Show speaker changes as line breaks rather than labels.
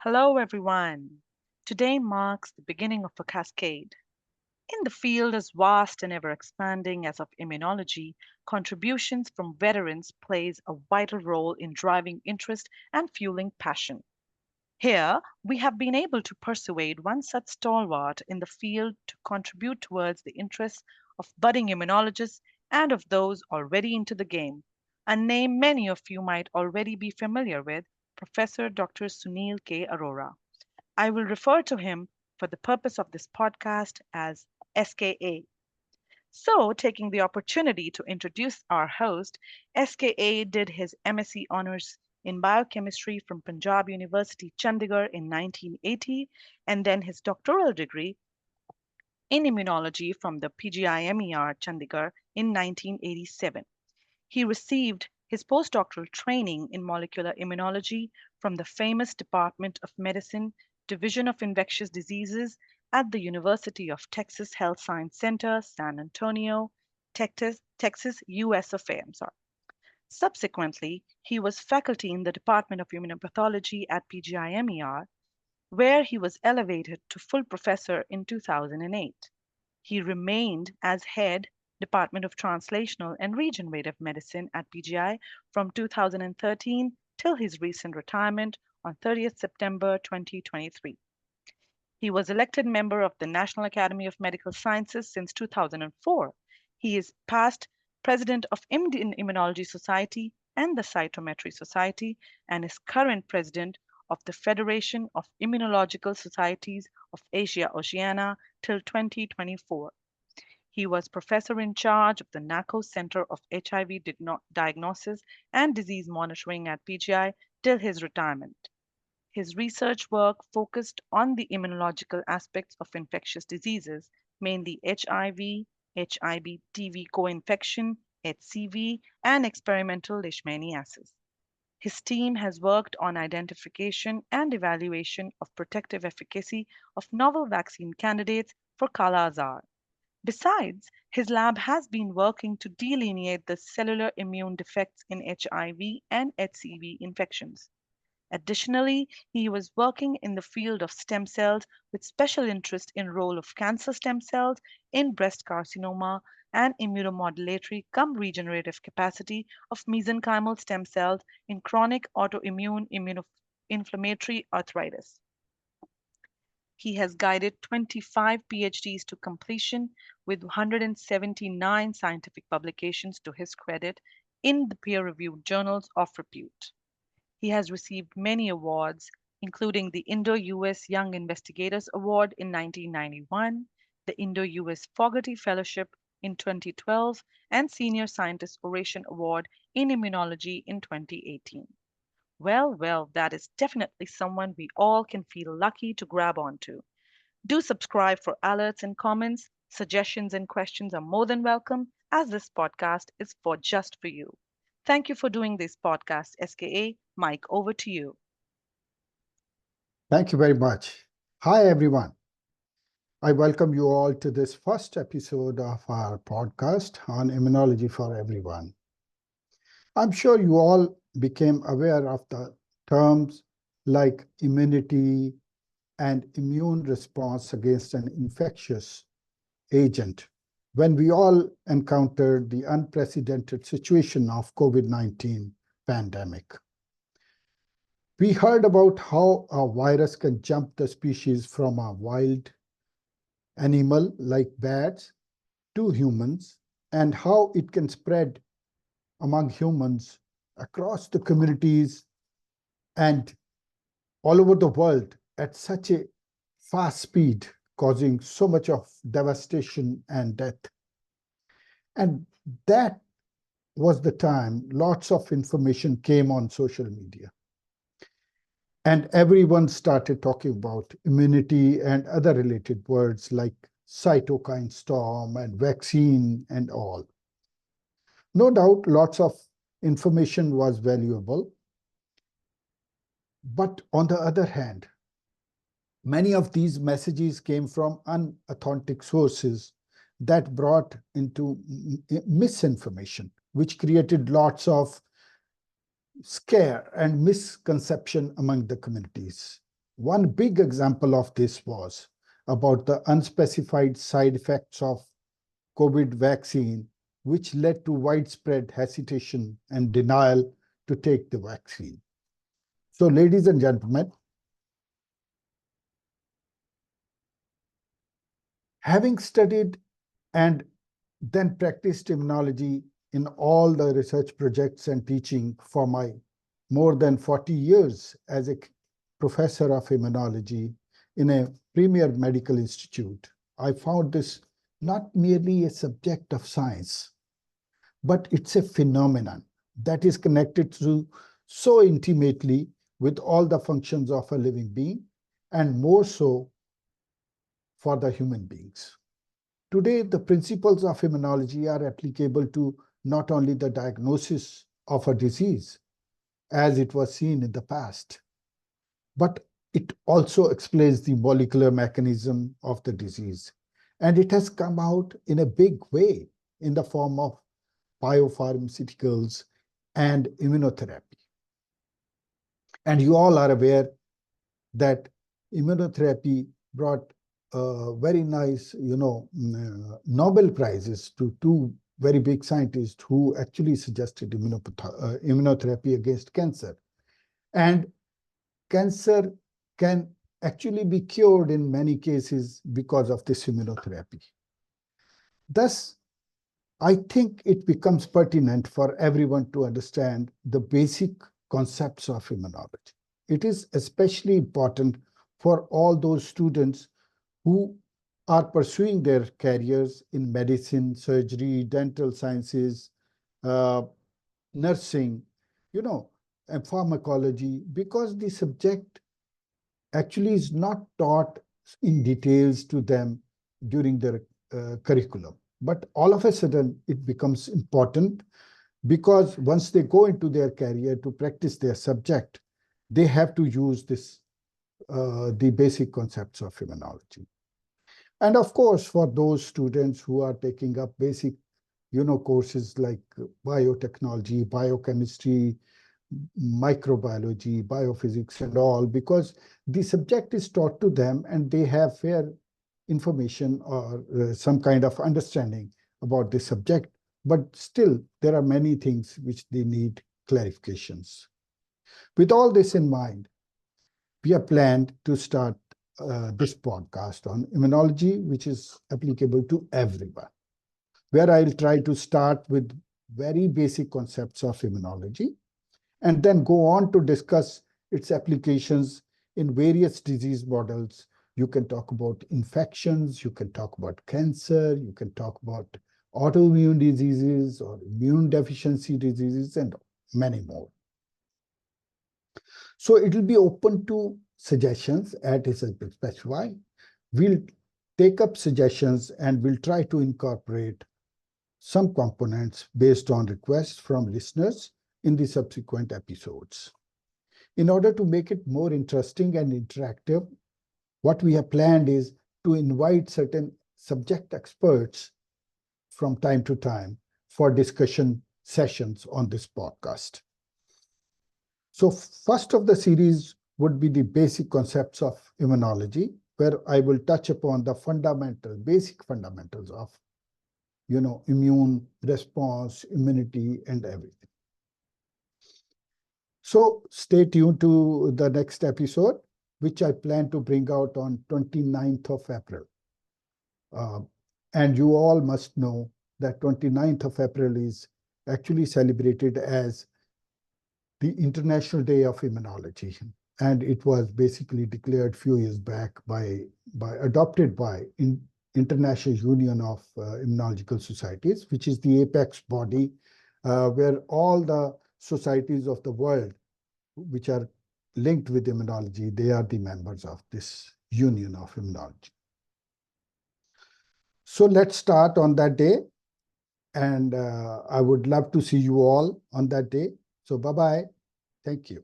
Hello, everyone. Today marks the beginning of a cascade. In the field as vast and ever expanding as of immunology, contributions from veterans plays a vital role in driving interest and fueling passion. Here, we have been able to persuade one such stalwart in the field to contribute towards the interests of budding immunologists and of those already into the game, a name many of you might already be familiar with, Professor Dr. Sunil K Arora. I will refer to him for the purpose of this podcast as SKA. So, taking the opportunity to introduce our host, SKA did his MSc honors in biochemistry from Punjab University, Chandigarh in 1980, and then his doctoral degree in immunology from the PGIMER Chandigarh in 1987. He received his postdoctoral training in molecular immunology from the famous Department of Medicine, Division of Infectious Diseases at the University of Texas Health Science Center, San Antonio, Texas, US of A. I'm sorry. Subsequently, he was faculty in the Department of Immunopathology at PGIMER, where he was elevated to full professor in 2008. He remained as head Department of Translational and Regenerative Medicine at PGI from 2013 till his recent retirement on 30th September 2023. He was elected member of the National Academy of Medical Sciences since 2004. He is past president of Indian Immunology Society and the Cytometry Society and is current president of the Federation of Immunological Societies of Asia Oceania till 2024. He was professor in charge of the NACO Center of HIV Diagnosis and Disease Monitoring at PGI till his retirement. His research work focused on the immunological aspects of infectious diseases, mainly HIV, HIV-TB co-infection, HCV, and experimental leishmaniasis. His team has worked on identification and evaluation of protective efficacy of novel vaccine candidates for Kala Azar. Besides, his lab has been working to delineate the cellular immune defects in HIV and HCV infections. Additionally, he was working in the field of stem cells with special interest in role of cancer stem cells in breast carcinoma and immunomodulatory cum regenerative capacity of mesenchymal stem cells in chronic autoimmune immunoinflammatory arthritis. He has guided 25 PhDs to completion with 179 scientific publications to his credit in the peer-reviewed journals of repute. He has received many awards, including the Indo-US Young Investigators Award in 1991, the Indo-US Fogarty Fellowship in 2012, and Senior Scientist Oration Award in Immunology in 2018. Well, that is definitely someone we all can feel lucky to grab onto. Do subscribe for alerts and comments. Suggestions and questions are more than welcome, as this podcast is for just for you. Thank you for doing this podcast, SKA. Mike, over to you.
Thank you very much. Hi, everyone. I welcome you all to this first episode of our podcast on immunology for everyone. I'm sure you all became aware of the terms like immunity and immune response against an infectious agent when we all encountered the unprecedented situation of COVID-19 pandemic. We heard about how a virus can jump the species from a wild animal like bats to humans and how it can spread among humans across the communities and all over the world at such a fast speed, causing so much of devastation and death. And that was the time lots of information came on social media. And everyone started talking about immunity and other related words like cytokine storm and vaccine and all. No doubt, lots of information was valuable. But on the other hand, many of these messages came from unauthentic sources that brought into misinformation, which created lots of scare and misconception among the communities. One big example of this was about the unspecified side effects of COVID vaccine, which led to widespread hesitation and denial to take the vaccine. So, ladies and gentlemen, having studied and then practiced immunology in all the research projects and teaching for my more than 40 years as a professor of immunology in a premier medical institute, I found this not merely a subject of science, but it's a phenomenon that is connected to so intimately with all the functions of a living being, and more so for the human beings. Today, the principles of immunology are applicable to not only the diagnosis of a disease, as it was seen in the past, but it also explains the molecular mechanism of the disease. And it has come out in a big way in the form of biopharmaceuticals and immunotherapy. And you all are aware that immunotherapy brought very nice, Nobel Prizes to two very big scientists who actually suggested immunotherapy against cancer. And cancer can actually be cured in many cases because of this immunotherapy. Thus, I think it becomes pertinent for everyone to understand the basic concepts of immunology. It is especially important for all those students who are pursuing their careers in medicine, surgery, dental sciences, uh, nursing, and pharmacology, because the subject actually is not taught in details to them during their curriculum. But all of a sudden, it becomes important because once they go into their career to practice their subject, they have to use the basic concepts of immunology. And of course, for those students who are taking up basic, courses like biotechnology, biochemistry, microbiology, biophysics, and all, because the subject is taught to them and they have fair information or some kind of understanding about the subject. But still, there are many things which they need clarifications. With all this in mind, we have planned to start this podcast on immunology, which is applicable to everyone, where I'll try to start with very basic concepts of immunology and then go on to discuss its applications in various disease models. You can talk about infections, you can talk about cancer, you can talk about autoimmune diseases or immune deficiency diseases, and many more. So it will be open to suggestions at a specify. We'll take up suggestions and we'll try to incorporate some components based on requests from listeners in the subsequent episodes. In order to make it more interesting and interactive, what we have planned is to invite certain subject experts from time to time for discussion sessions on this podcast. So first of the series would be the basic concepts of immunology, where I will touch upon the basic fundamentals of, immune response, immunity, and everything. So stay tuned to the next episode, which I plan to bring out on 29th of April. And you all must know that 29th of April is actually celebrated as the International Day of Immunology. And it was basically declared a few years back adopted by International Union of Immunological Societies, which is the apex body where all the societies of the world which are linked with immunology, they are the members of this union of immunology. So let's start on that day. And I would love to see you all on that day. So bye-bye. Thank you.